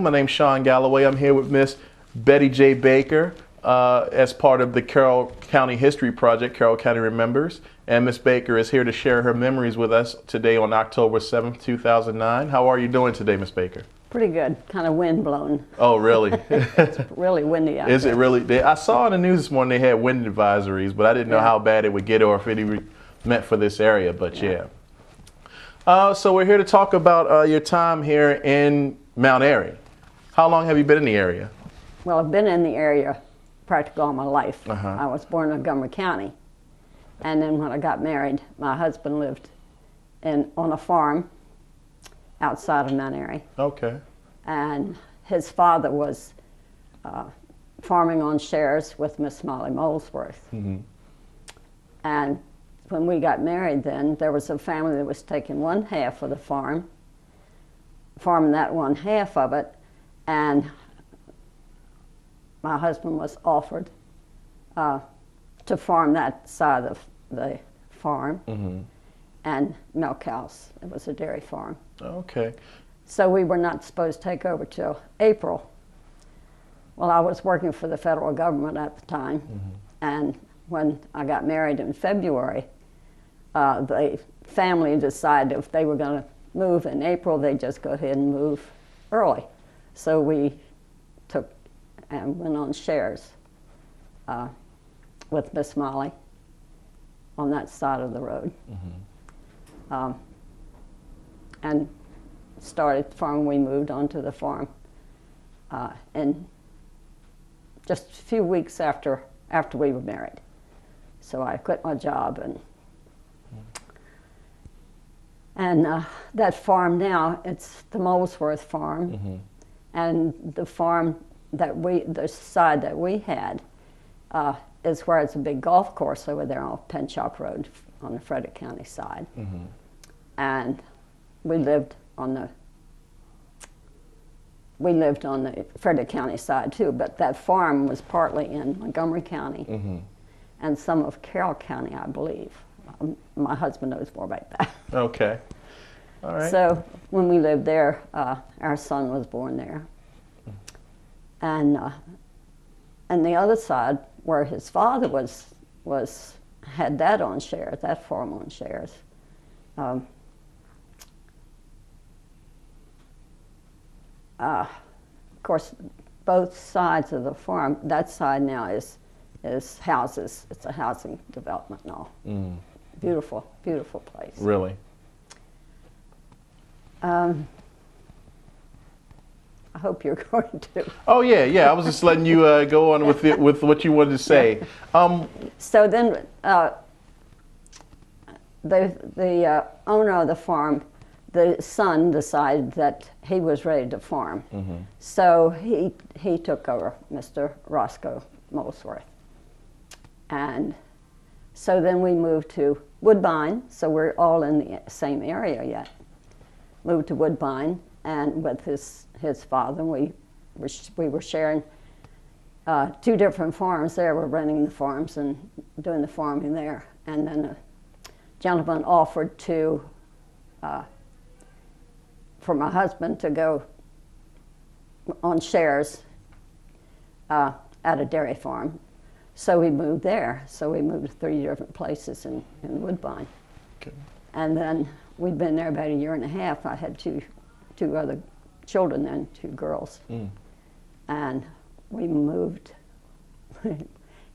My name's Sean Galloway. I'm here with Miss Betty J. Baker as part of the Carroll County History Project, Carroll County Remembers. And Miss Baker is here to share her memories with us today on October 7th, 2009. How are you doing today, Miss Baker? Pretty good. Kind of wind blown. Oh, really? It's really windy out Is there. it really? I saw in the news this morning they had wind advisories, but I didn't know how bad it would get or if it even meant for this area, but yeah. So we're here to talk about your time here in Mount Airy. How long have you been in the area? Well, I've been in the area practically all my life. Uh-huh. I was born in Montgomery County. And then when I got married, my husband lived on a farm outside of Mount Airy. Okay. And his father was farming on shares with Miss Molly Molesworth. Mm-hmm. And when we got married then, there was a family that was taking one half of the farm, farming that one half of it, and my husband was offered to farm that side of the farm and milk cows. It was a dairy farm. Okay. So we were not supposed to take over till April. Well, I was working for the federal government at the time, and when I got married in February, the family decided if they were going to move in April, they'd just go ahead and move early. So we took and went on shares with Miss Molly on that side of the road. And started the farm. We moved onto the farm and just a few weeks after we were married. So I quit my job and that farm now, it's the Molesworth farm, and the farm the side that we had is where it's a big golf course over there on Penshop Road on the Frederick County side. And we lived on the Frederick County side too, but that farm was partly in Montgomery County and some of Carroll County, I believe. My husband knows more about that. Okay. All right. So when we lived there, our son was born there. And the other side, where his father had that on shares, that farm on shares. Of course, both sides of the farm, that side now is houses. It's a housing development now. Beautiful, beautiful place. Really? I hope you're going to. Oh yeah. I was just letting you go on with what you wanted to say. So then, the owner of the farm, the son decided that he was ready to farm. So he took over, Mr. Roscoe Molesworth. And so then we moved to Woodbine, so we're all in the same area yet. Moved to Woodbine, and with his father, we were sharing two different farms there. We're renting the farms and doing the farming there. And then a gentleman offered for my husband to go on shares at a dairy farm. So we moved there. So we moved to 3 different places in Woodbine. Okay. And then we'd been there about a year and a half. I had two other children then, 2 girls. And we moved.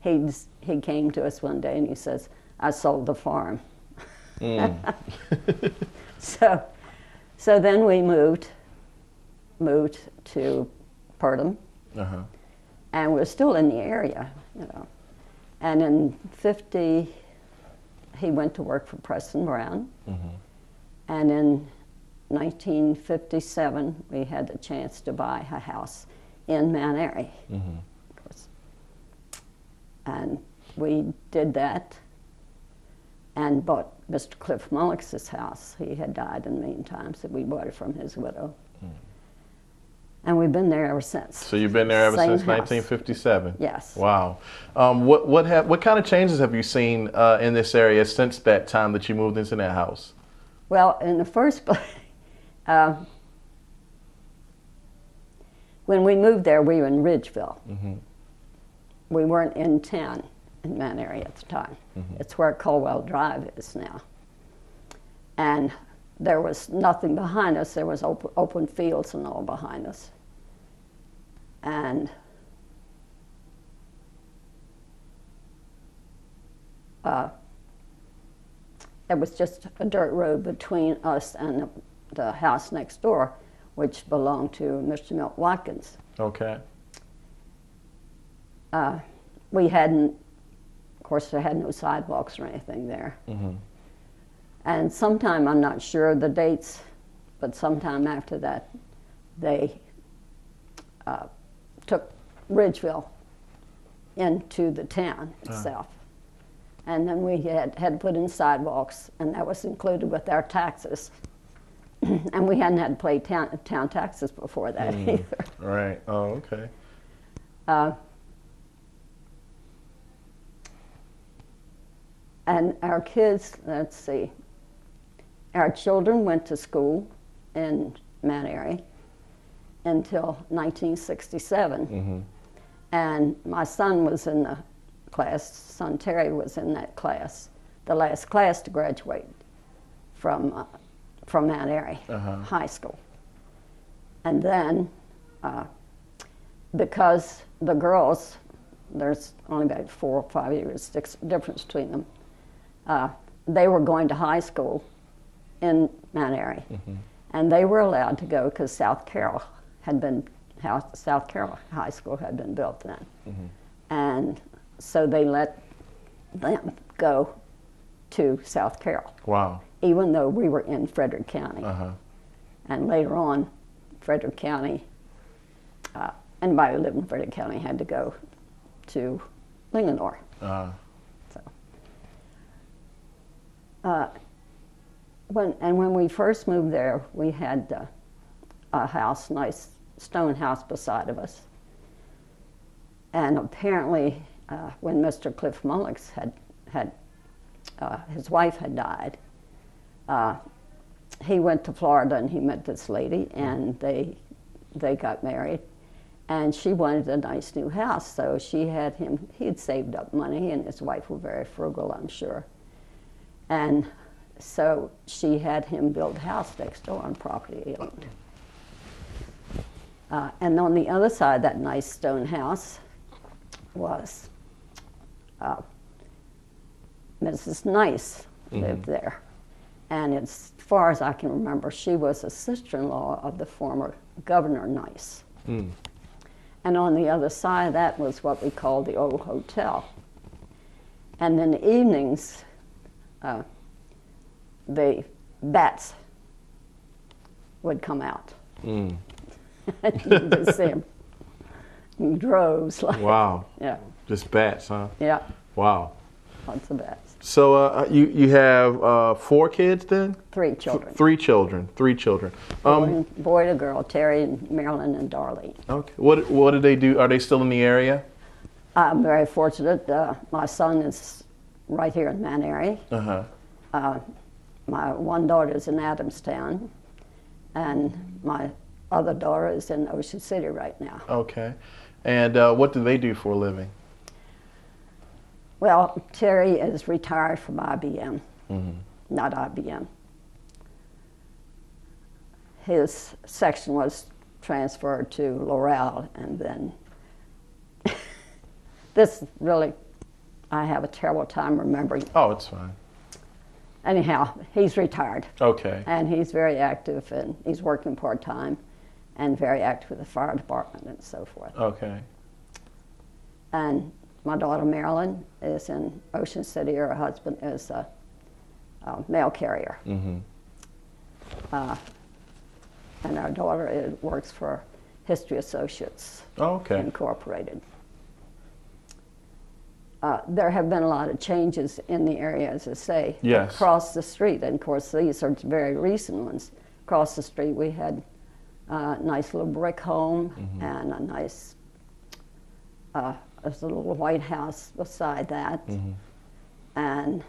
He came to us one day and he says, "I sold the farm." So then we moved to Purdom, and we're still in the area, you know. And in '50, he went to work for Preston Brown, and in 1957, we had the chance to buy a house in Mount Airy, of course. And we did that and bought Mr. Cliff Mullicks's house. He had died in the meantime, so we bought it from his widow. And we've been there ever since. So you've been there ever Same since house. 1957? Yes. Wow. What kind of changes have you seen in this area since that time that you moved into that house? Well, in the first place, when we moved there, we were in Ridgeville. Mm-hmm. We weren't in town in Mount Airy at the time. Mm-hmm. It's where Colwell Drive is now. And there was nothing behind us. There was open fields and all behind us. And it was just a dirt road between us and the house next door, which belonged to Mr. Milt Watkins. Okay. We hadn't, of course, there had no sidewalks or anything there. Mm-hmm. And sometime, I'm not sure of the dates, but sometime after that, they took Ridgeville into the town itself. And then we had to put in sidewalks, and that was included with our taxes. And we hadn't had to pay town taxes before that either. Right. Oh, okay. And our kids, let's see, our children went to school in Mount Airy until 1967. Mm-hmm. And my son was in the class, son Terry was in that class, the last class to graduate from Mount Airy High School. And then, because the girls, there's only about 4 or 5 years difference between them, they were going to high school in Mount Airy. Mm-hmm. And they were allowed to go because South Carroll High School had been built then. Mm-hmm. And so they let them go to South Carroll. Wow. Even though we were in Frederick County. And later on, Frederick County, anybody who lived in Frederick County had to go to Linganore. When we first moved there, we had a house, nice stone house beside of us. And apparently, when Mr. Cliff Mullix had his wife had died, he went to Florida and he met this lady, and they got married. And she wanted a nice new house, so she had him, he had saved up money, and his wife was very frugal, I'm sure. And so she had him build a house next door on property he owned. And on the other side of that nice stone house was Mrs. Nice lived there. And as far as I can remember, she was a sister-in-law of the former Governor Nice. And on the other side of that was what we called the old hotel. And in the evenings, the bats would come out. You could see them in droves. Like, wow. Yeah. Just bats, huh? Yeah. Wow. Lots of bats. So you have 4 kids then? 3 children. 3 children. 3 children. Boy and girl, Terry and Marilyn and Darlene. Okay. What do they do? Are they still in the area? I'm very fortunate. My son is right here in Mount Airy. My one daughter is in Adamstown, and my other daughter is in Ocean City right now. Okay. And what do they do for a living? Well, Terry is retired from IBM, not IBM. His section was transferred to Laurel, and then this really, I have a terrible time remembering. Oh, it's fine. Anyhow, he's retired. Okay. And he's very active, and he's working part-time and very active with the fire department and so forth. Okay. And my daughter Marilyn is in Ocean City. Her husband is a mail carrier. And our daughter works for History Associates Incorporated. There have been a lot of changes in the area, as I say. Yes. Across the street, and of course these are very recent ones. Across the street we had a nice little brick home and a nice there's a little white house beside that. And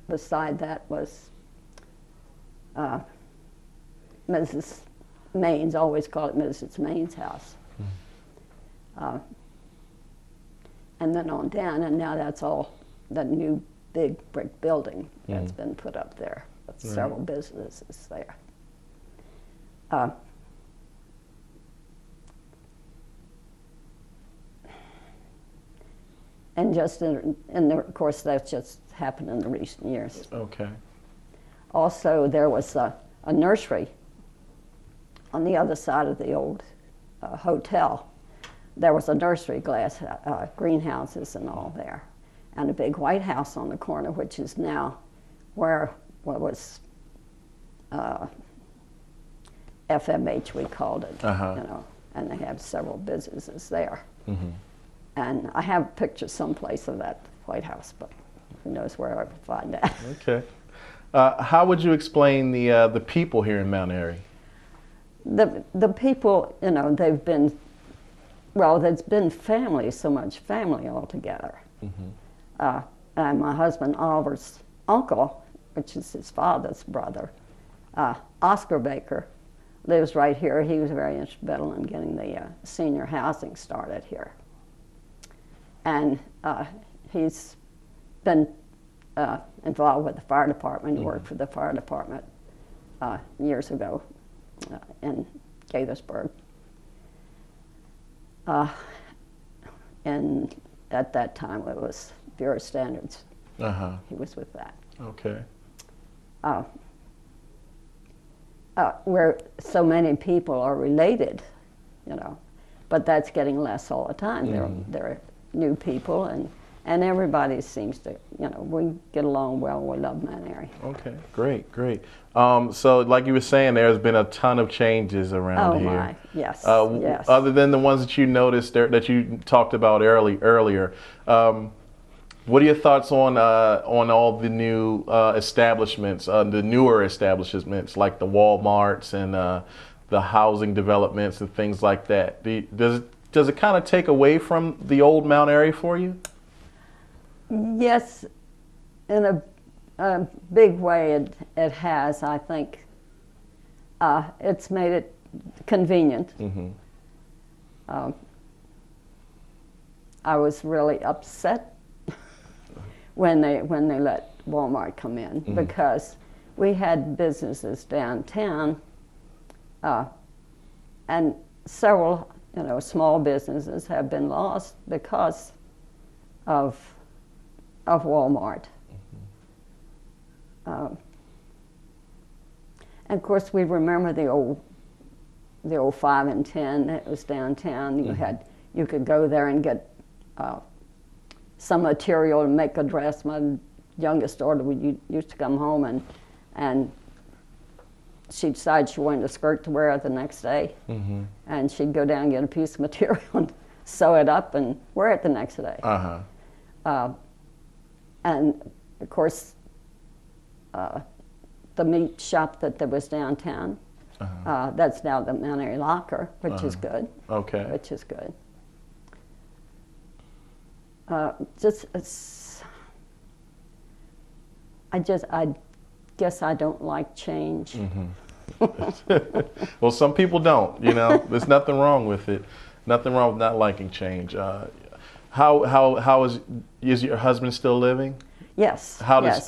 beside that was Mrs. Maine's, always called it Mrs. Maine's house. And then on down, and now that's all the new big brick building that's been put up there with several businesses there. And just of course, that's just happened in the recent years. Okay. Also, there was a nursery on the other side of the old hotel. There was a nursery, greenhouses and all there, and a big white house on the corner, which is now where what was FMH, we called it, and they have several businesses there. And I have pictures someplace of that White House, but who knows where I would find that. Okay. How would you explain the people here in Mount Airy? The people, they've been, well, there's been family, so much family all together. And my husband Oliver's uncle, which is his father's brother, Oscar Baker, lives right here. He was very instrumental in getting the senior housing started here. And he's been involved with the fire department. He worked for the fire department years ago in Gaithersburg. And at that time it was Bureau Standards. He was with that. Okay. Where so many people are related, but that's getting less all the time. There are new people, and everybody seems to, we get along well. We love Mount Airy. Okay, great, great. So like you were saying, there's been a ton of changes around here. Oh my, yes, yes. Other than the ones that you noticed there, that you talked about earlier, what are your thoughts on all the new establishments, the newer establishments like the Walmarts and the housing developments and things like that? Does it kind of take away from the old Mount Airy for you? Yes, in a big way it has, I think. It's made it convenient. I was really upset when they let Walmart come in, because we had businesses downtown, and several small businesses have been lost because of Walmart. And of course, we remember the old 5 and 10 that was downtown. You could go there and get some material to make a dress. My youngest daughter used to come home and she'd decide she wanted a skirt to wear the next day, and she'd go down and get a piece of material and sew it up and wear it the next day. And of course, the meat shop that was downtown, that's now the Mount Airy Locker, which is good. Okay. Which is good. I guess I don't like change. Well, some people don't. There's nothing wrong with it. Nothing wrong with not liking change. How is your husband still living? Yes.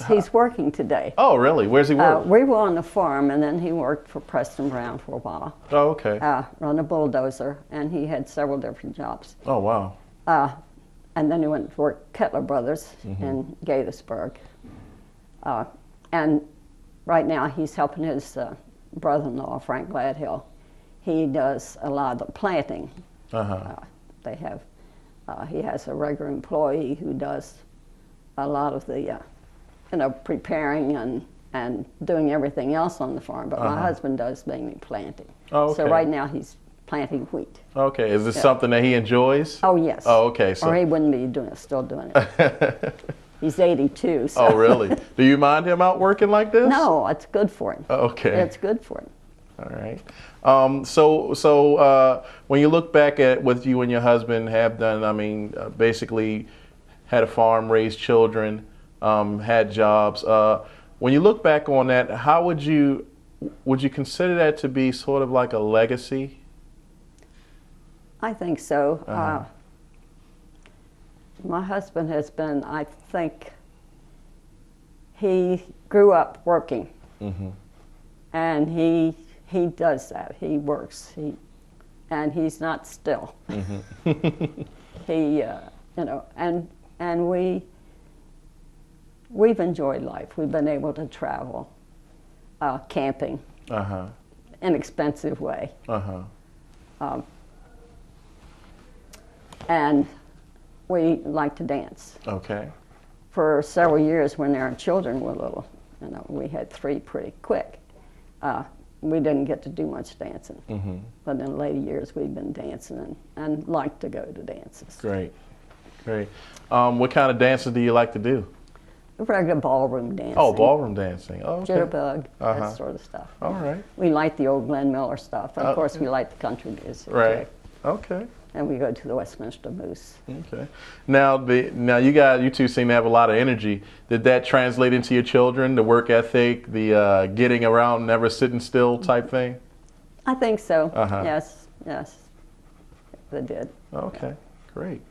He's working today. Oh, really? Where's he work? We were on the farm, and then he worked for Preston Brown for a while. Oh, okay. On a bulldozer, and he had several different jobs. Oh, wow. And then he went to work Kettler Brothers in Gaithersburg. And right now he's helping his brother-in-law, Frank Gladhill. He does a lot of the planting. He has a regular employee who does a lot of the, preparing and doing everything else on the farm. But my husband does mainly planting. Oh, okay. So right now he's planting wheat. Okay. Is this something that he enjoys? Oh, yes. Oh, okay. Or he wouldn't be still doing it. He's 82. So. Oh, really? Do you mind him out working like this? No, it's good for him. Okay. It's good for him. All right. So when you look back at what you and your husband have done, basically had a farm, raised children, had jobs. When you look back on that, Would you consider that to be sort of like a legacy? I think so. Uh-huh. My husband has been, I think, he grew up working, and he does that. He works, and he's not still. He, you know, and we've enjoyed life. We've been able to travel, camping, inexpensive way, and we like to dance. Okay. For several years, when our children were little, you know, we had 3 pretty quick. We didn't get to do much dancing, but in later years we've been dancing and like to go to dances. Great, great. What kind of dances do you like to do? Regular ballroom dancing. Oh, ballroom dancing. Oh, okay. Jitterbug, that sort of stuff. All right. We like the old Glenn Miller stuff. Of course, we like the country music. Right. Too. Okay. And we go to the Westminster Moose. Okay. Now, you two seem to have a lot of energy. Did that translate into your children? The work ethic, the getting around, never sitting still type thing? I think so. Yes, yes, they did. Okay. Great.